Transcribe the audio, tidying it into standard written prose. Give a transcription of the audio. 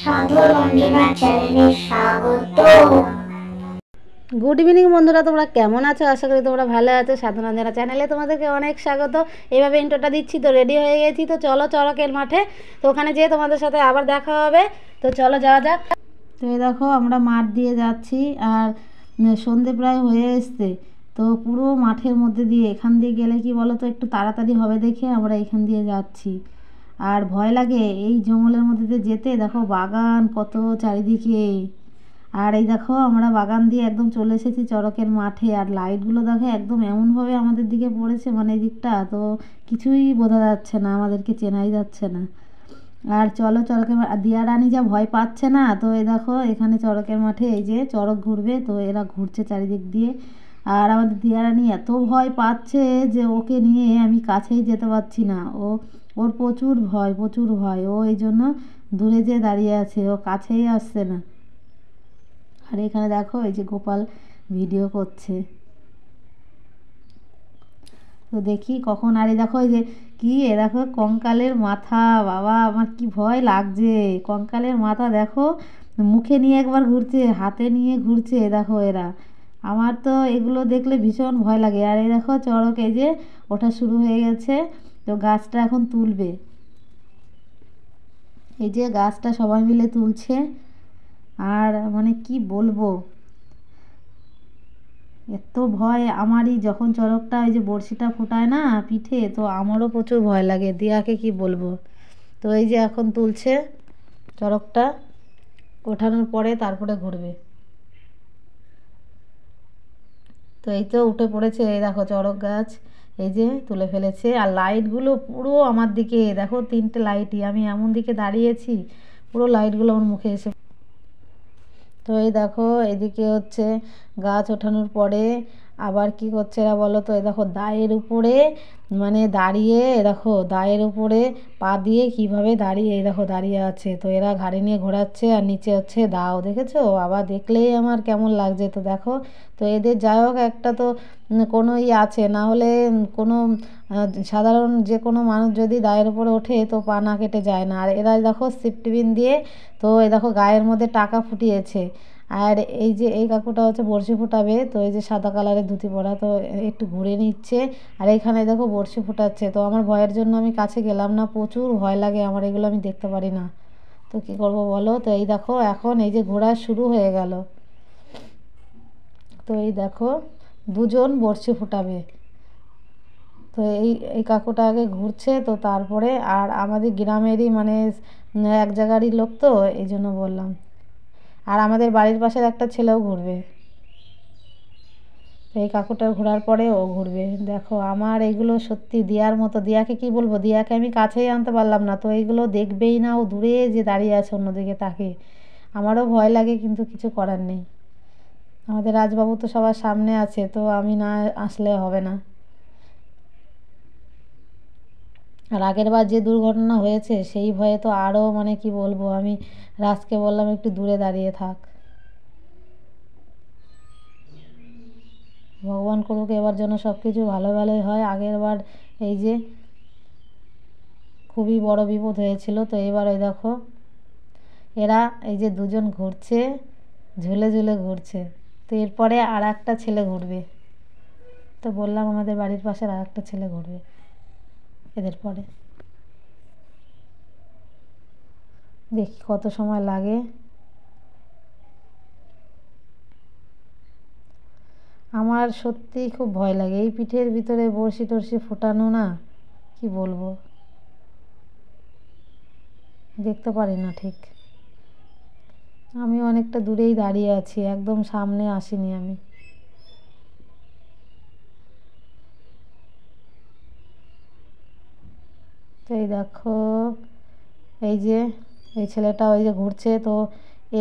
সাধু রঞ্জনা চ্যানেলে স্বাগত। গুড ইভিনিং বন্ধুরা, তোমরা কেমন আছো? আশা করি তোমরা ভালো আছো। সাধু রঞ্জনা চ্যানেলে তোমাদেরকে অনেক স্বাগত। এইভাবে ইন্ট্রোটা দিচ্ছি তো রেডি হয়ে গেছি, তো চলো চড়কের মাঠে, তো ওখানে যেয়ে তোমাদের সাথে আবার দেখা হবে। তো চলো যাওয়া যাক। তো এই দেখো আমরা মাঠ দিয়ে যাচ্ছি, আর সন্ধে প্রায় হয়ে এসছে। তো পুরো মাঠের মধ্যে দিয়ে এখান দিয়ে গেলে কি বলো তো, একটু তাড়াতাড়ি হবে দেখে আমরা এখান দিয়ে যাচ্ছি। আর ভয় লাগে এই জঙ্গলের মধ্যে দিয়ে যেতে, দেখো বাগান কত চারিদিকে। আর এই দেখো আমরা বাগান দিয়ে একদম চলে এসেছি চড়কের মাঠে, আর লাইটগুলো দেখো একদম এমনভাবে আমাদের দিকে পড়েছে, মানে এই দিকটা তো কিছুই বোঝা যাচ্ছে না, আমাদেরকে চেনাই যাচ্ছে না। আর চলো চড়কের দিয়া রানী যা ভয় পাচ্ছে না, তো এই দেখো এখানে চড়কের মাঠে এই যে চড়ক ঘুরবে, তো এরা ঘুরছে চারিদিক দিয়ে। আর আমাদের দিয়া রানী এত ভয় পাচ্ছে যে ওকে নিয়ে আমি কাছেই যেতে পারছি না। ওর প্রচুর ভয়, প্রচুর ভয়। ও এই জন্য দূরে যেয়ে দাঁড়িয়ে আছে, ও কাছেই আসছে না। আর এখানে দেখো এই যে গোপাল ভিডিও করছে, তো দেখি কখন। আর এই দেখো এই যে কি, এ দেখো কঙ্কালের মাথা, বাবা আমার কি ভয় লাগছে। কঙ্কালের মাথা দেখো, মুখে নিয়ে একবার ঘুরছে, হাতে নিয়ে ঘুরছে, দেখো এরা। আমার তো এগুলো দেখলে ভীষণ ভয় লাগে। আর এই দেখো চড়ক এই যে ওঠা শুরু হয়ে গেছে, তো গাছটা এখন তুলবে। এই যে গাছটা সবাই মিলে তুলছে। আর মানে কি বলবো, এত ভয় আমারই যখন চড়কটা ওই যে বড়শিটা ফোটায় না পিঠে, তো আমারও প্রচুর ভয় লাগে। দিয়াকে কি বলবো। তো এই যে এখন তুলছে চড়কটা, ওঠানোর পরে তারপরে ঘুরবে। তো এই তো উঠে পড়েছে, এই দেখো চড়ক গাছ এই যে তুলে ফেলেছে। আর লাইটগুলো পুরো আমার দিকে, দেখো তিনটে লাইটই, আমি এমন দিকে দাঁড়িয়েছি, পুরো লাইটগুলো আমার মুখে এসে। তো এই দেখো এদিকে হচ্ছে গাছ ওঠানোর পরে আবার কি করছে এরা বলো তো, এই দেখো দায়ের উপরে মানে দাঁড়িয়ে, দেখো দায়ের উপরে পা দিয়ে কিভাবে দাঁড়িয়ে, এই দেখো দাঁড়িয়ে আছে। তো এরা ঘাড়ি নিয়ে ঘোরাচ্ছে, আর নিচে হচ্ছে দাও, দেখেছো? আবার দেখলেই আমার কেমন লাগছে। তো দেখো, তো এদের যাই হোক একটা তো কোনো আছে, না হলে কোনো সাধারণ যে কোনো মানুষ যদি দায়ের উপরে ওঠে তো পা না কেটে যায় না। আর এরা দেখো সিফটিবিন দিয়ে, তো এই দেখো গায়ের মধ্যে টাকা ফুটিয়েছে। আর এই যে এই কাকুটা হচ্ছে বড়শি ফোটাবে, তো এই যে সাদা কালারের ধুতি পরা, তো একটু ঘুরে নিচ্ছে। আর এইখানে দেখো বড়শি ফোটাচ্ছে। তো আমার ভয়ের জন্য আমি কাছে গেলাম না, প্রচুর ভয় লাগে আমার, এগুলো আমি দেখতে পারি না। তো কী করবো বলো। তো এই দেখো এখন এই যে ঘোরা শুরু হয়ে গেল। তো এই দেখো দুজন বড়শি ফোটাবে। তো এই এই কাকুটা আগে ঘুরছে, তো তারপরে আর আমাদের গ্রামেরই মানে এক জায়গারই লোক, তো এই জন্য বললাম। আর আমাদের বাড়ির পাশের একটা ছেলেও ঘুরবে। তো এই কাকুটার ঘোরার পরে ও ঘুরবে। দেখো আমার এইগুলো সত্যি দিয়ার মতো। দিয়াকে কি বলবো, দিয়াকে আমি কাছেই আনতে পারলাম না, তো এইগুলো দেখবেই না, ও দূরে যে দাঁড়িয়ে আছে অন্যদিকে তাকে। আমারও ভয় লাগে, কিন্তু কিছু করার নেই। আমাদের রাজবাবু তো সবার সামনে আছে, তো আমি না আসলে হবে না। আর আগের বার যে দুর্ঘটনা হয়েছে সেই ভয়ে তো আরও মানে কি বলবো, আমি রাজকে বললাম একটু দূরে দাঁড়িয়ে থাক। ভগবান করুক এবার যেন সব কিছু ভালো ভালোই হয়। আগের বার এই যে খুবই বড় বিপদ হয়েছিল। তো এবার ওই দেখো এরা এই যে দুজন ঘুরছে, ঝুলে ঝুলে ঘুরছে। তো এরপরে আর একটা ছেলে ঘুরবে। তো বললাম আমাদের বাড়ির পাশের আর একটা ছেলে ঘুরবে এদের পরে। দেখি কত সময় লাগে। আমার সত্যিই খুব ভয় লাগে এই পিঠের ভিতরে বড়শি টড়শি ফোটানো, না কি বলবো, দেখতে পারি না ঠিক। আমি অনেকটা দূরেই দাঁড়িয়ে আছি, একদম সামনে আসিনি আমি। তো এই দেখো এই যে এই ছেলেটা ওই যে ঘুরছে, তো এ